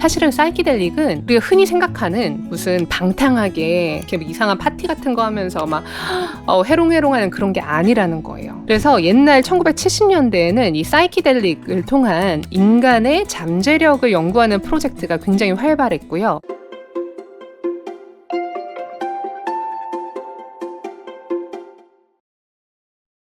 사실은 사이키델릭은 우리가 흔히 생각하는 무슨 방탕하게 이렇게 이상한 파티 같은 거 하면서 막 해롱해롱하는 그런 게 아니라는 거예요. 그래서 옛날 1970년대에는 이 사이키델릭을 통한 인간의 잠재력을 연구하는 프로젝트가 굉장히 활발했고요.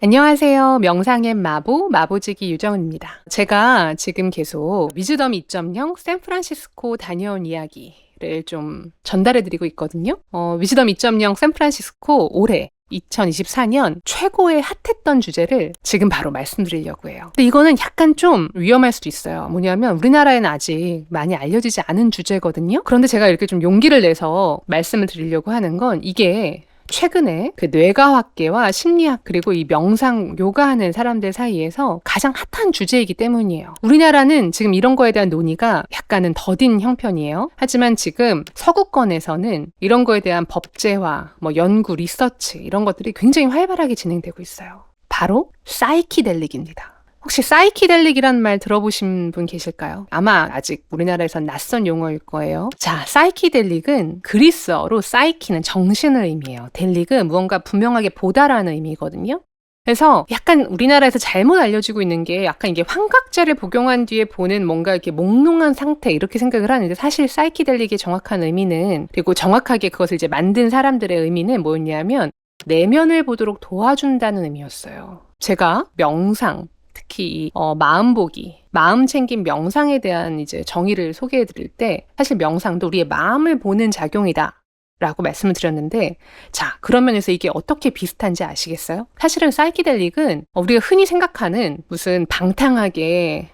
안녕하세요. 명상의 마보지기 유정은입니다. 제가 지금 계속 위즈덤 2.0 샌프란시스코 다녀온 이야기를 좀 전달해드리고 있거든요. 위즈덤 2.0 샌프란시스코 올해 2024년 최고의 핫했던 주제를 지금 바로 말씀드리려고 해요. 근데 이거는 약간 좀 위험할 수도 있어요. 뭐냐면 우리나라에는 아직 많이 알려지지 않은 주제거든요. 그런데 제가 이렇게 좀 용기를 내서 말씀을 드리려고 하는 건 이게 최근에 그 뇌과학계와 심리학 그리고 이 명상 요가하는 사람들 사이에서 가장 핫한 주제이기 때문이에요. 우리나라는 지금 이런 거에 대한 논의가 약간은 더딘 형편이에요. 하지만 지금 서구권에서는 이런 거에 대한 법제화, 연구, 리서치 이런 것들이 굉장히 활발하게 진행되고 있어요. 바로 사이키델릭입니다. 혹시 사이키델릭이라는 말 들어보신 분 계실까요? 아마 아직 우리나라에선 낯선 용어일 거예요. 자, 사이키델릭은 그리스어로 사이키는 정신을 의미해요. 델릭은 무언가 분명하게 보다라는 의미거든요. 그래서 약간 우리나라에서 잘못 알려지고 있는 게 약간 이게 환각제를 복용한 뒤에 보는 뭔가 이렇게 몽롱한 상태 이렇게 생각을 하는데 사실 사이키델릭의 정확한 의미는 그리고 정확하게 그것을 이제 만든 사람들의 의미는 뭐였냐면 내면을 보도록 도와준다는 의미였어요. 제가 명상 특히 마음보기, 마음 챙김 명상에 대한 이제 정의를 소개해 드릴 때 사실 명상도 우리의 마음을 보는 작용이다 라고 말씀을 드렸는데 자, 그런 면에서 이게 어떻게 비슷한지 아시겠어요? 사실은 사이키델릭은 우리가 흔히 생각하는 무슨 방탕하게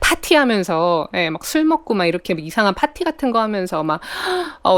파티하면서 막 술 먹고 막 이렇게 이상한 파티 같은 거 하면서 막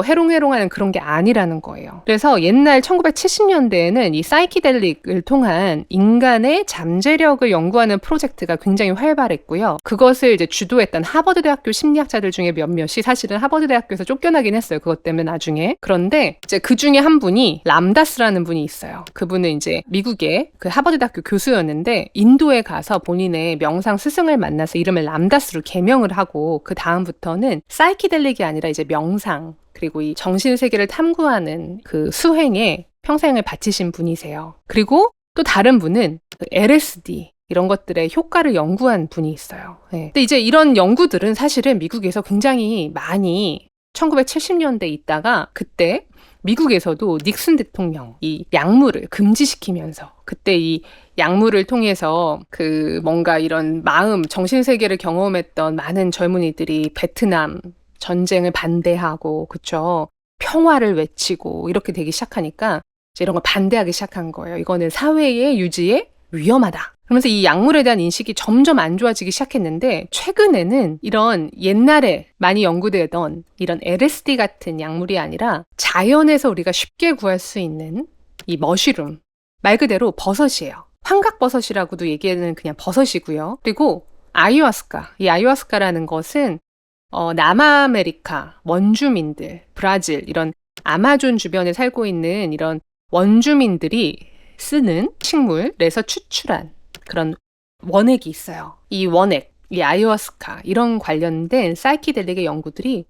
해롱해롱하는 그런 게 아니라는 거예요. 그래서 옛날 1970년대에는 이 사이키델릭을 통한 인간의 잠재력을 연구하는 프로젝트가 굉장히 활발했고요. 그것을 이제 주도했던 하버드 대학교 심리학자들 중에 몇몇이 사실은 하버드 대학교에서 쫓겨나긴 했어요. 그것 때문에 나중에. 그런데 이제 그 중에 한 분이 람다스라는 분이 있어요. 그분은 이제 미국의 그 하버드 대학교 교수였는데 인도에 가서 본인의 명상 스승을 만나서 이름을 람다스로 개명을 하고 그 다음부터는 사이키델릭이 아니라 이제 명상 그리고 이 정신세계를 탐구하는 그 수행에 평생을 바치신 분이세요. 그리고 또 다른 분은 LSD 이런 것들의 효과를 연구한 분이 있어요. 네. 근데 이제 이런 연구들은 사실은 미국에서 굉장히 많이 1970년대 있다가 그때 미국에서도 닉슨 대통령 이 약물을 금지시키면서 그때 이 약물을 통해서 그 뭔가 이런 마음, 정신세계를 경험했던 많은 젊은이들이 베트남 전쟁을 반대하고 그쵸? 평화를 외치고 이렇게 되기 시작하니까 이제 이런 걸 반대하기 시작한 거예요. 이거는 사회의 유지에 위험하다. 그러면서 이 약물에 대한 인식이 점점 안 좋아지기 시작했는데 최근에는 이런 옛날에 많이 연구되던 이런 LSD 같은 약물이 아니라 자연에서 우리가 쉽게 구할 수 있는 이 머쉬룸 말 그대로 버섯이에요. 환각버섯이라고도 얘기하는 그냥 버섯이고요. 그리고 아유아스카, 이 아유아스카라는 것은 남아메리카 원주민들, 브라질 이런 아마존 주변에 살고 있는 이런 원주민들이 쓰는 식물에서 추출한 그런 원액이 있어요. 이 원액, 이 아유아스카 이런 관련된 사이키델릭의 연구들이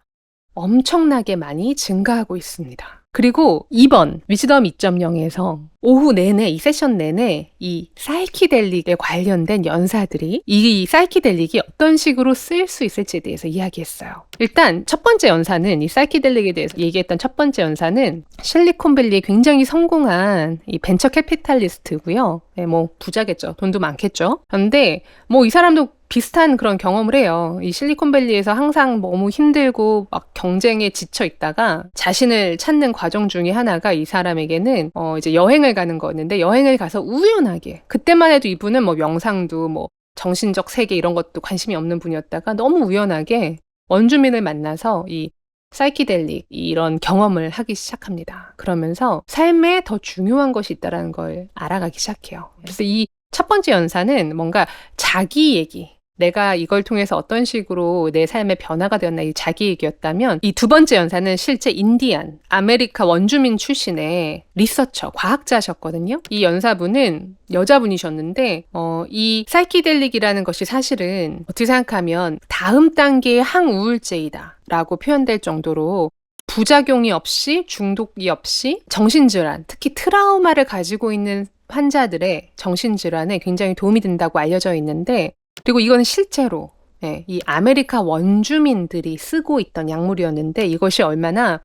엄청나게 많이 증가하고 있습니다. 그리고 이번 위즈덤 2.0에서 오후 내내 이 세션 내내 이 사이키델릭에 관련된 연사들이 이 사이키델릭이 어떤 식으로 쓰일 수 있을지에 대해서 이야기했어요. 일단 첫 번째 연사는 이 사이키델릭에 대해서 얘기했던 첫 번째 연사는 실리콘밸리의 굉장히 성공한 이 벤처 캐피탈리스트고요. 네, 부자겠죠. 돈도 많겠죠. 그런데 이 사람도 비슷한 그런 경험을 해요. 이 실리콘밸리에서 항상 너무 힘들고 막 경쟁에 지쳐 있다가 자신을 찾는 과정 중에 하나가 이 사람에게는 이제 여행을 가는 거였는데 여행을 가서 우연하게 그때만 해도 이분은 명상도 정신적 세계 이런 것도 관심이 없는 분이었다가 너무 우연하게 원주민을 만나서 이 사이키델릭 이런 경험을 하기 시작합니다. 그러면서 삶에 더 중요한 것이 있다는 걸 알아가기 시작해요. 그래서 이 첫 번째 연사는 뭔가 자기 얘기 내가 이걸 통해서 어떤 식으로 내 삶의 변화가 되었나 이 자기 얘기였다면 이 두 번째 연사는 실제 인디안, 아메리카 원주민 출신의 리서처, 과학자셨거든요. 이 연사분은 여자분이셨는데 이 사이키델릭이라는 것이 사실은 어떻게 생각하면 다음 단계의 항우울제이다 라고 표현될 정도로 부작용이 없이 중독이 없이 정신질환, 특히 트라우마를 가지고 있는 환자들의 정신질환에 굉장히 도움이 된다고 알려져 있는데 그리고 이건 실제로 이 아메리카 원주민들이 쓰고 있던 약물이었는데 이것이 얼마나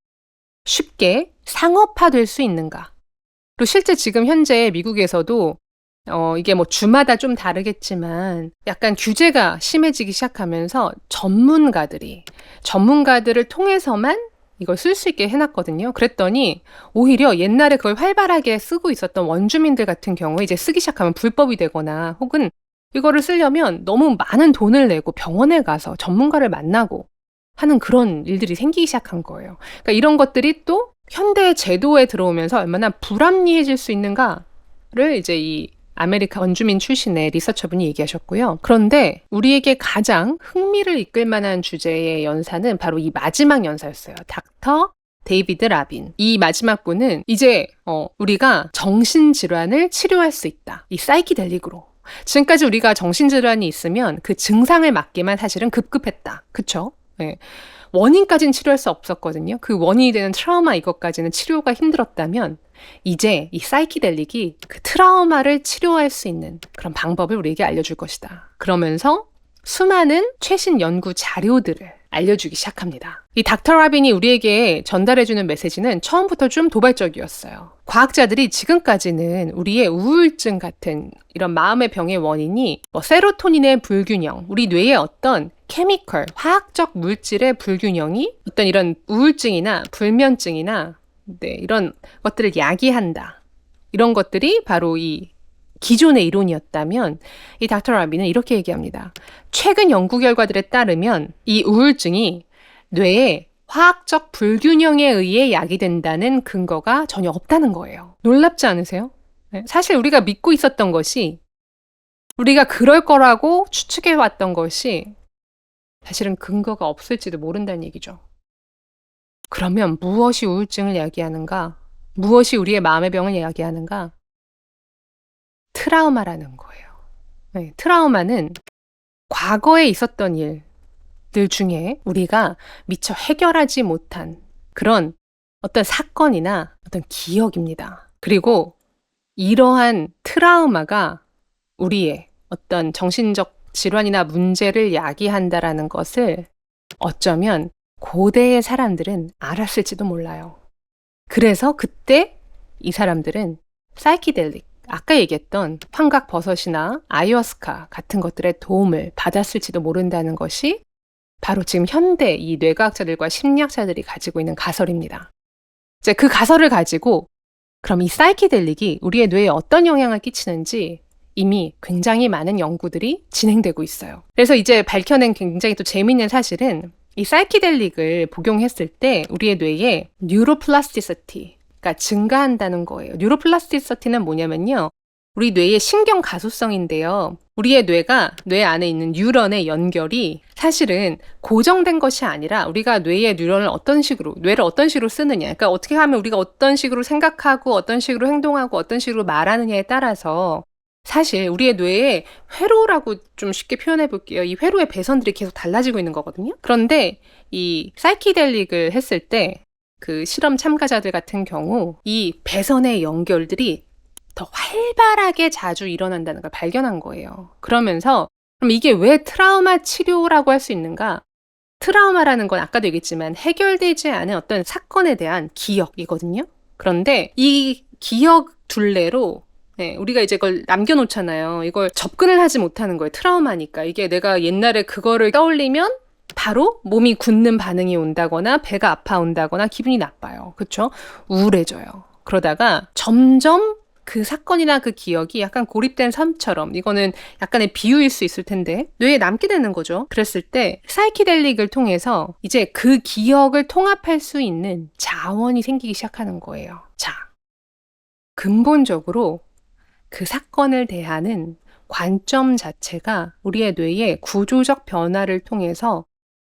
쉽게 상업화될 수 있는가. 그리고 실제 지금 현재 미국에서도 이게 뭐 주마다 좀 다르겠지만 약간 규제가 심해지기 시작하면서 전문가들을 통해서만 이걸 쓸 수 있게 해놨거든요. 그랬더니 오히려 옛날에 그걸 활발하게 쓰고 있었던 원주민들 같은 경우에 이제 쓰기 시작하면 불법이 되거나 혹은 이거를 쓰려면 너무 많은 돈을 내고 병원에 가서 전문가를 만나고 하는 그런 일들이 생기기 시작한 거예요. 그러니까 이런 것들이 또 현대 제도에 들어오면서 얼마나 불합리해질 수 있는가를 이제 이 아메리카 원주민 출신의 리서처분이 얘기하셨고요. 그런데 우리에게 가장 흥미를 이끌 만한 주제의 연사는 바로 이 마지막 연사였어요. 닥터 데이비드 라빈. 이 마지막 분은 이제 우리가 정신질환을 치료할 수 있다. 이 사이키델릭으로. 지금까지 우리가 정신질환이 있으면 그 증상을 막기만 사실은 급급했다. 그쵸? 네. 원인까지는 치료할 수 없었거든요. 그 원인이 되는 트라우마 이것까지는 치료가 힘들었다면 이제 이 사이키델릭이 그 트라우마를 치료할 수 있는 그런 방법을 우리에게 알려줄 것이다. 그러면서 수많은 최신 연구 자료들을 알려주기 시작합니다. 이 닥터 라빈이 우리에게 전달해주는 메시지는 처음부터 좀 도발적이었어요. 과학자들이 지금까지는 우리의 우울증 같은 이런 마음의 병의 원인이 세로토닌의 불균형, 우리 뇌의 어떤 케미컬, 화학적 물질의 불균형이 어떤 이런 우울증이나 불면증이나 이런 것들을 야기한다. 이런 것들이 바로 이 기존의 이론이었다면 이 닥터 라빈은 이렇게 얘기합니다. 최근 연구 결과들에 따르면 이 우울증이 뇌의 화학적 불균형에 의해 야기된다는 근거가 전혀 없다는 거예요. 놀랍지 않으세요? 사실 우리가 믿고 있었던 것이 우리가 그럴 거라고 추측해왔던 것이 사실은 근거가 없을지도 모른다는 얘기죠. 그러면 무엇이 우울증을 야기하는가? 무엇이 우리의 마음의 병을 야기하는가? 트라우마라는 거예요. 네, 트라우마는 과거에 있었던 일들 중에 우리가 미처 해결하지 못한 그런 어떤 사건이나 어떤 기억입니다. 그리고 이러한 트라우마가 우리의 어떤 정신적 질환이나 문제를 야기한다라는 것을 어쩌면 고대의 사람들은 알았을지도 몰라요. 그래서 그때 이 사람들은 사이키델릭, 아까 얘기했던 환각버섯이나 아이오스카 같은 것들의 도움을 받았을지도 모른다는 것이 바로 지금 현대 이 뇌과학자들과 심리학자들이 가지고 있는 가설입니다. 이제 그 가설을 가지고 그럼 이 사이키델릭이 우리의 뇌에 어떤 영향을 끼치는지 이미 굉장히 많은 연구들이 진행되고 있어요. 그래서 이제 밝혀낸 굉장히 또 재미있는 사실은 이 사이키델릭을 복용했을 때 우리의 뇌에 뉴로플라스티시티가 증가한다는 거예요. 뉴로플라스티시티는 뭐냐면요. 우리 뇌의 신경 가소성인데요. 우리의 뇌가 뇌 안에 있는 뉴런의 연결이 사실은 고정된 것이 아니라 우리가 뇌의 뉴런을 뇌를 어떤 식으로 쓰느냐. 그러니까 어떻게 하면 우리가 어떤 식으로 생각하고 어떤 식으로 행동하고 어떤 식으로 말하느냐에 따라서 사실 우리의 뇌에 회로라고 좀 쉽게 표현해 볼게요. 이 회로의 배선들이 계속 달라지고 있는 거거든요. 그런데 이 사이키델릭을 했을 때 그 실험 참가자들 같은 경우 이 배선의 연결들이 더 활발하게 자주 일어난다는 걸 발견한 거예요. 그러면서 그럼 이게 왜 트라우마 치료라고 할 수 있는가? 트라우마라는 건 아까도 얘기했지만 해결되지 않은 어떤 사건에 대한 기억이거든요. 그런데 이 기억 둘레로 우리가 이제 이걸 남겨놓잖아요. 이걸 접근을 하지 못하는 거예요. 트라우마니까. 이게 내가 옛날에 그거를 떠올리면 바로 몸이 굳는 반응이 온다거나 배가 아파온다거나 기분이 나빠요. 그렇죠? 우울해져요. 그러다가 점점 그 사건이나 그 기억이 약간 고립된 삶처럼 이거는 약간의 비유일 수 있을 텐데 뇌에 남게 되는 거죠. 그랬을 때 사이키델릭을 통해서 이제 그 기억을 통합할 수 있는 자원이 생기기 시작하는 거예요. 자, 근본적으로 그 사건을 대하는 관점 자체가 우리의 뇌의 구조적 변화를 통해서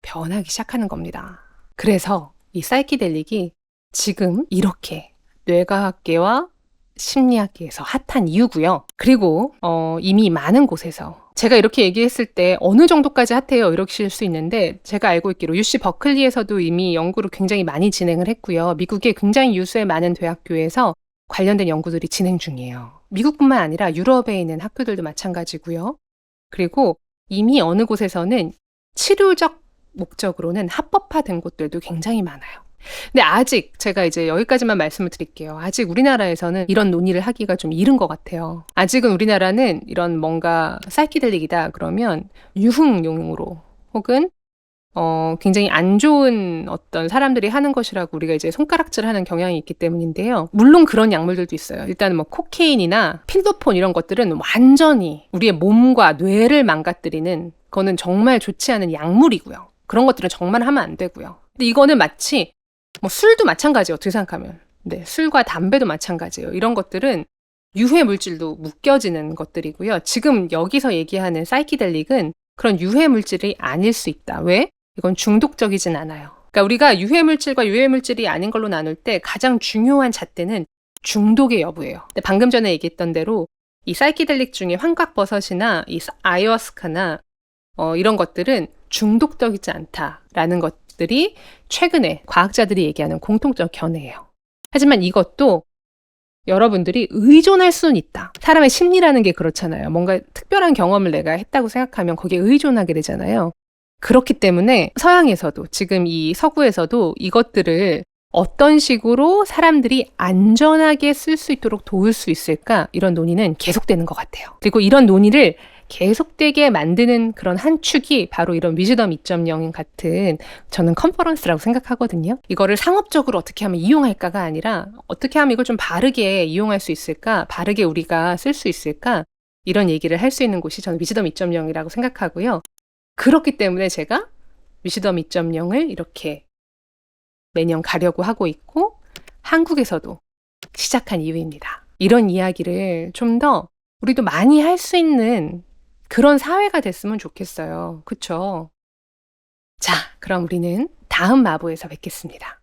변하기 시작하는 겁니다. 그래서 이 사이키델릭이 지금 이렇게 뇌과학계와 심리학계에서 핫한 이유고요. 그리고 이미 많은 곳에서 제가 이렇게 얘기했을 때 어느 정도까지 핫해요 이러실 수 있는데, 제가 알고 있기로 UC 버클리에서도 이미 연구를 굉장히 많이 진행을 했고요. 미국의 굉장히 유수의 많은 대학교에서 관련된 연구들이 진행 중이에요. 미국뿐만 아니라 유럽에 있는 학교들도 마찬가지고요. 그리고 이미 어느 곳에서는 치료적 목적으로는 합법화된 곳들도 굉장히 많아요. 근데 아직 제가 이제 여기까지만 말씀을 드릴게요. 아직 우리나라에서는 이런 논의를 하기가 좀 이른 것 같아요. 아직은 우리나라는 이런 뭔가 사이키델릭이다 그러면 유흥용으로 혹은 굉장히 안 좋은 어떤 사람들이 하는 것이라고 우리가 이제 손가락질하는 경향이 있기 때문인데요. 물론 그런 약물들도 있어요. 일단 뭐 코케인이나 필도폰 이런 것들은 완전히 우리의 몸과 뇌를 망가뜨리는, 그거는 정말 좋지 않은 약물이고요. 그런 것들은 정말 하면 안 되고요. 근데 이거는 마치 뭐 술도 마찬가지예요. 어떻게 생각하면. 네, 술과 담배도 마찬가지예요. 이런 것들은 유해 물질도 묶여지는 것들이고요. 지금 여기서 얘기하는 사이키델릭은 그런 유해 물질이 아닐 수 있다. 왜? 이건 중독적이진 않아요. 그러니까 우리가 유해 물질과 유해 물질이 아닌 걸로 나눌 때 가장 중요한 잣대는 중독의 여부예요. 근데 방금 전에 얘기했던 대로 이 사이키델릭 중에 환각버섯이나 이 아이어스카나 이런 것들은 중독적이지 않다라는 것들이 최근에 과학자들이 얘기하는 공통적 견해예요. 하지만 이것도 여러분들이 의존할 수는 있다. 사람의 심리라는 게 그렇잖아요. 뭔가 특별한 경험을 내가 했다고 생각하면 거기에 의존하게 되잖아요. 그렇기 때문에 서양에서도 지금 이 서구에서도 이것들을 어떤 식으로 사람들이 안전하게 쓸 수 있도록 도울 수 있을까, 이런 논의는 계속되는 것 같아요. 그리고 이런 논의를 계속되게 만드는 그런 한 축이 바로 이런 위즈덤 2.0 같은, 저는 컨퍼런스라고 생각하거든요. 이거를 상업적으로 어떻게 하면 이용할까가 아니라 어떻게 하면 이걸 좀 바르게 이용할 수 있을까, 바르게 우리가 쓸 수 있을까, 이런 얘기를 할 수 있는 곳이 저는 위즈덤 2.0이라고 생각하고요. 그렇기 때문에 제가 위즈덤 2.0을 이렇게 매년 가려고 하고 있고 한국에서도 시작한 이유입니다. 이런 이야기를 좀 더 우리도 많이 할 수 있는 그런 사회가 됐으면 좋겠어요. 그쵸? 자, 그럼 우리는 다음 마보에서 뵙겠습니다.